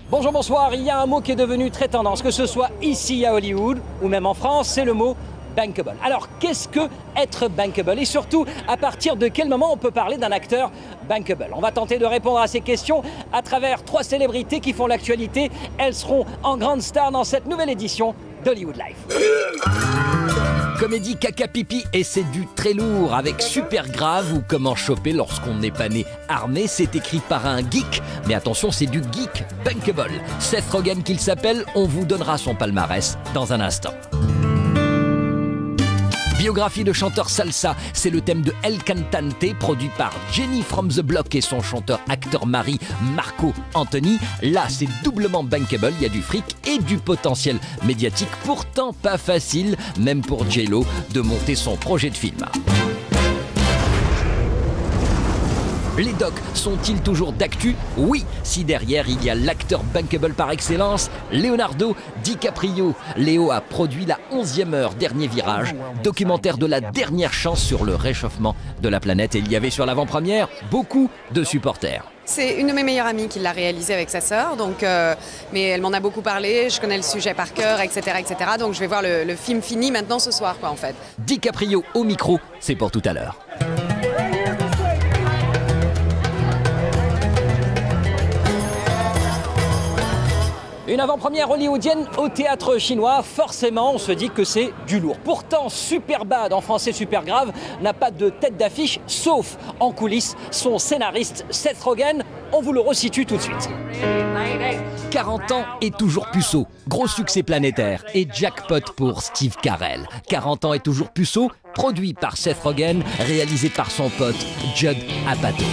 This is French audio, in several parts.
Bonjour, bonsoir. Il y a un mot qui est devenu très tendance, que ce soit ici à Hollywood ou même en France, c'est le mot bankable. Alors, qu'est-ce que être bankable? Et surtout, à partir de quel moment on peut parler d'un acteur bankable? On va tenter de répondre à ces questions à travers 3 célébrités qui font l'actualité. Elles seront en grande star dans cette nouvelle édition d'Hollywood Life. Comédie caca pipi et c'est du très lourd avec Super Grave ou Comment choper lorsqu'on n'est pas né armé. C'est écrit par un geek, mais attention, c'est du geek bankable. Seth Rogen qu'il s'appelle, on vous donnera son palmarès dans un instant. Biographie de chanteur salsa, c'est le thème de El Cantante, produit par Jenny from the Block et son chanteur-acteur mari Marco Anthony. Là, c'est doublement bankable, il y a du fric et du potentiel médiatique, pourtant pas facile, même pour J-Lo, de monter son projet de film. Les docs sont-ils toujours d'actu? Oui, si derrière il y a l'acteur bankable par excellence, Leonardo DiCaprio. Léo a produit La 11e heure, dernier virage, documentaire de la dernière chance sur le réchauffement de la planète. Et il y avait sur l'avant-première beaucoup de supporters. C'est une de mes meilleures amies qui l'a réalisé avec sa sœur, donc, mais elle m'en a beaucoup parlé, je connais le sujet par cœur, etc. Donc je vais voir le film fini maintenant ce soir, quoi, en fait. DiCaprio au micro, c'est pour tout à l'heure. Une avant-première hollywoodienne au théâtre chinois, forcément on se dit que c'est du lourd. Pourtant, Superbad, en français Super Grave, n'a pas de tête d'affiche, sauf en coulisses son scénariste Seth Rogen. On vous le resitue tout de suite. 40 ans et toujours puceau, gros succès planétaire et jackpot pour Steve Carell. 40 ans et toujours puceau, produit par Seth Rogen, réalisé par son pote Judd Apatow.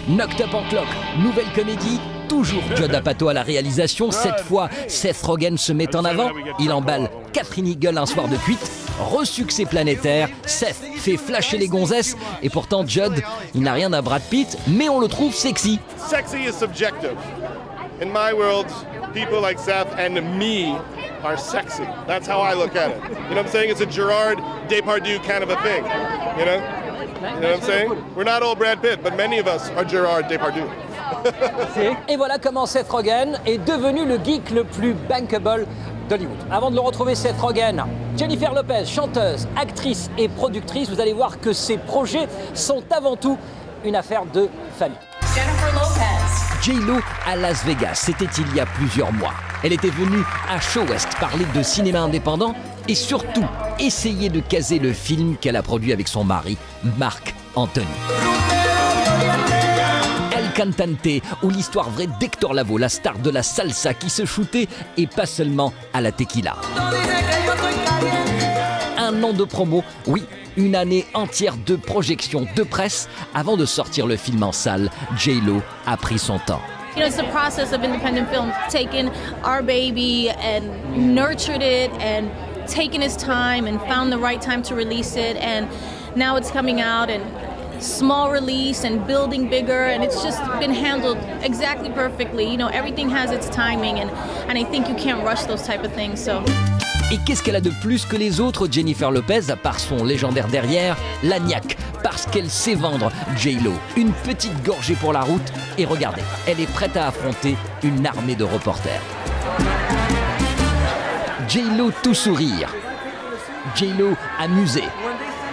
Knocked Up en Clock, nouvelle comédie, toujours Judd Apatow à la réalisation. Cette fois, Seth Rogen se met en avant. Il emballe Catherine Hegel un soir de cuite. Re-succès planétaire, Seth fait flasher les gonzesses. Et pourtant, Judd, il n'a rien à Brad Pitt, mais on le trouve sexy. Sexy is subjective. In my world, people like Seth and me are sexy. That's how I look at it. You know what I'm saying? It's a Gerard Depardieu kind of a thing, you know? You know what I'm saying? We're not all Brad Pitt, but many of us are Gerard Depardieu. Et voilà comment Seth Rogen est devenu le geek le plus bankable d'Hollywood. Avant de le retrouver, Seth Rogen, Jennifer Lopez, chanteuse, actrice et productrice, vous allez voir que ses projets sont avant tout une affaire de famille. Jennifer Lopez. J-Lo à Las Vegas, c'était il y a plusieurs mois. Elle était venue à Show West parler de cinéma indépendant et surtout essayer de caser le film qu'elle a produit avec son mari, Marc Anthony. El Cantante, ou l'histoire vraie d'Hector Lavoe, la star de la salsa qui se shootait et pas seulement à la tequila. Un an de promo, oui, une année entière de projections, de presse. Avant de sortir le film en salle, J-Lo a pris son temps. You know, it's the process of independent film, taking our baby and nurtured it and taken his time and found the right time to release it, and now it's coming out and small release and building bigger, and it's just been handled exactly perfectly. You know, everything has its timing, and I think you can't rush those type of things, so. Et qu'est-ce qu'elle a de plus que les autres, Jennifer Lopez, à part son légendaire derrière, la niaque, parce qu'elle sait vendre J-Lo. Une petite gorgée pour la route, et regardez, elle est prête à affronter une armée de reporters. J-Lo tout sourire, J-Lo amusée,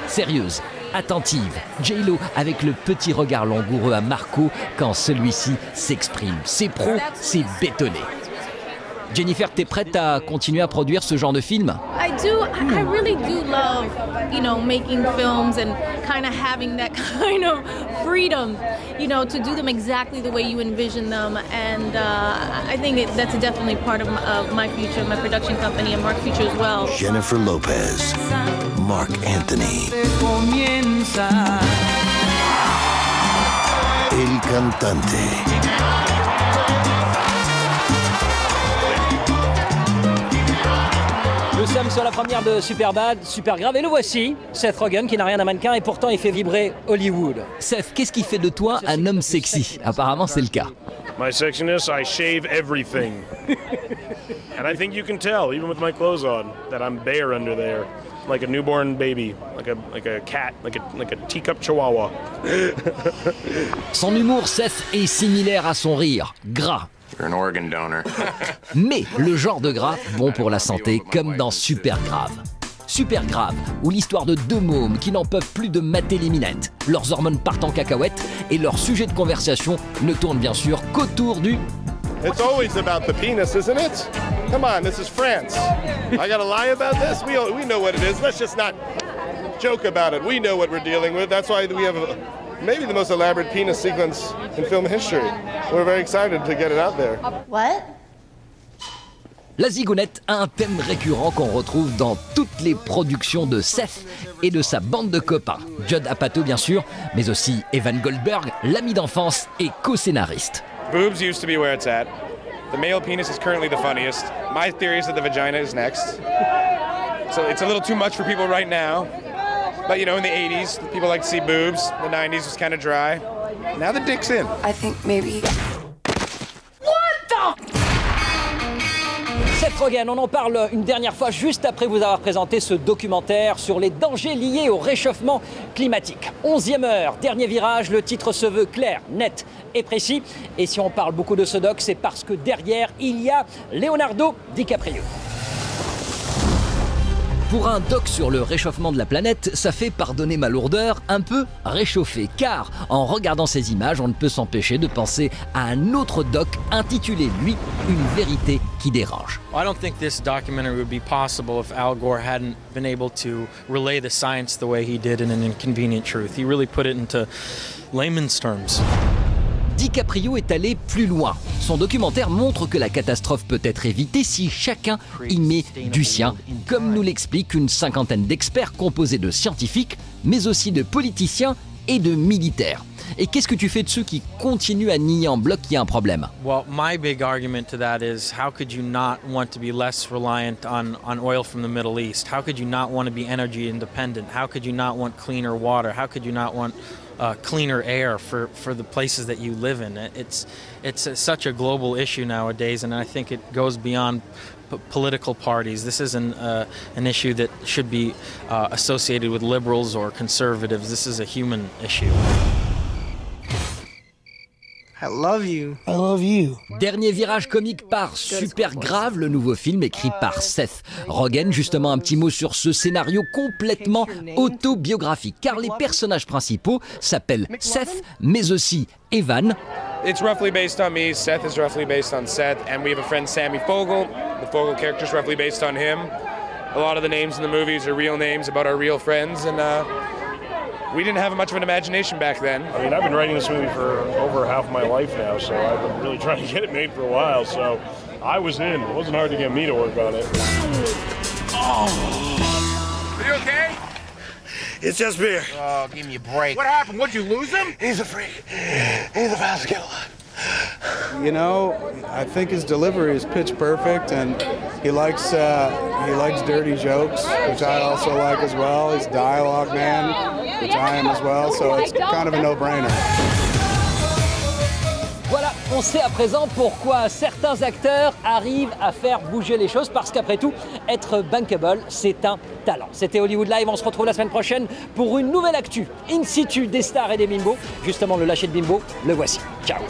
sérieuse, attentive, J-Lo avec le petit regard langoureux à Marco quand celui-ci s'exprime. C'est pro, c'est bétonné. Jennifer, t'es prête à continuer à produire ce genre de film? I really do love, you know, making films and kind of having that kind of freedom, you know, to do them exactly the way you envision them. And I think that's definitely part of my future, my production company, and Mark's future as well. Jennifer Lopez, Marc Anthony. El Cantante. Nous sommes sur la première de Superbad, Supergrave, et le voici, Seth Rogen, qui n'a rien d'un mannequin, et pourtant il fait vibrer Hollywood. Seth, qu'est-ce qui fait de toi un homme sexy? Apparemment, c'est le cas. My sexiness, I shave everything. And I think you can tell, even with my clothes on, that I'm bare under there. Like a newborn baby, like a cat, like a teacup chihuahua. Son humour, Seth, est similaire à son rire, gras. You're an organ donor. Mais le genre de gras bon pour la santé, comme dans Supergrave. Supergrave, où l'histoire de deux mômes qui n'en peuvent plus de mater les minettes. Leurs hormones partent en cacahuète et leur sujet de conversation ne tourne bien sûr qu'autour du... It's always about the penis, isn't it? Come on, this is France. I gotta lie about this? We know what it is. Let's just not joke about it. We know what we're dealing with. That's why we have maybe the most elaborate penis sequence in film history. We're very excited to get it out there. What? La zigounette a un thème récurrent qu'on retrouve dans toutes les productions de Seth et de sa bande de copains. Judd Apatow bien sûr, mais aussi Evan Goldberg, l'ami d'enfance et co-scénariste. Boobs used to be where it's at. The male penis is currently the funniest. My theory is that the vagina is next. So it's a little too much for people right now. But you know, in the 80s, people like to see boobs. The 90s was kind of dry. Now the dick's in. I think maybe... Seth Rogen, on en parle une dernière fois juste après vous avoir présenté ce documentaire sur les dangers liés au réchauffement climatique. 11e heure, dernier virage, le titre se veut clair, net et précis. Et si on parle beaucoup de ce doc, c'est parce que derrière, il y a Leonardo DiCaprio. Pour un doc sur le réchauffement de la planète, ça fait, pardonnez ma lourdeur, un peu réchauffé. Car en regardant ces images, on ne peut s'empêcher de penser à un autre doc intitulé, lui, Une vérité qui dérange. I don't think this documentary would be possible if Al Gore hadn't been able to relay the science the way he did in An Inconvenient Truth. He really put it into layman's terms. DiCaprio est allé plus loin. Son documentaire montre que la catastrophe peut être évitée si chacun y met du sien, comme nous l'explique une cinquantaine d'experts composés de scientifiques, mais aussi de politiciens et de militaires. Et qu'est-ce que tu fais de ceux qui continuent à nier en bloc qu'il y a un problème? Well, my big argument to that is how could you not want to be less reliant on oil from the Middle East? How could you not want to be energy independent? How could you not want cleaner water? How could you not want cleaner air for the places that you live in? It's such a global issue nowadays, and I think it goes beyond political parties. This isn't an issue that should be associated with liberals or conservatives. This is a human issue. I love you. I love you. Dernier virage comique par Supergrave, le nouveau film écrit par Seth Rogen. Justement, un petit mot sur ce scénario complètement autobiographique, car les personnages principaux s'appellent Seth, mais aussi Evan. It's roughly based on me. Seth is roughly based on Seth. And we have a friend, Sammy Fogel. The Fogel character is roughly based on him. A lot of the names in the movies are real names about our real friends. And we didn't have much of an imagination back then. I mean, I've been writing this movie for over half my life now, so I've been really trying to get it made for a while. So I was in. It wasn't hard to get me to work on it. Are you okay? It's just beer. Oh, give me a break. What happened? Would you lose him? He's a freak. He's the fastest kid alive. You know, I think his delivery is pitch perfect, and he likes dirty jokes, which I also like as well. He's a dialogue man, which I am as well, so it's kind of a no-brainer. Voilà, on sait à présent pourquoi certains acteurs arrivent à faire bouger les choses, parce qu'après tout, être bankable, c'est un talent. C'était Hollywood Live, on se retrouve la semaine prochaine pour une nouvelle actu in situ des stars et des bimbos. Justement, le lâcher de bimbo, le voici. Ciao.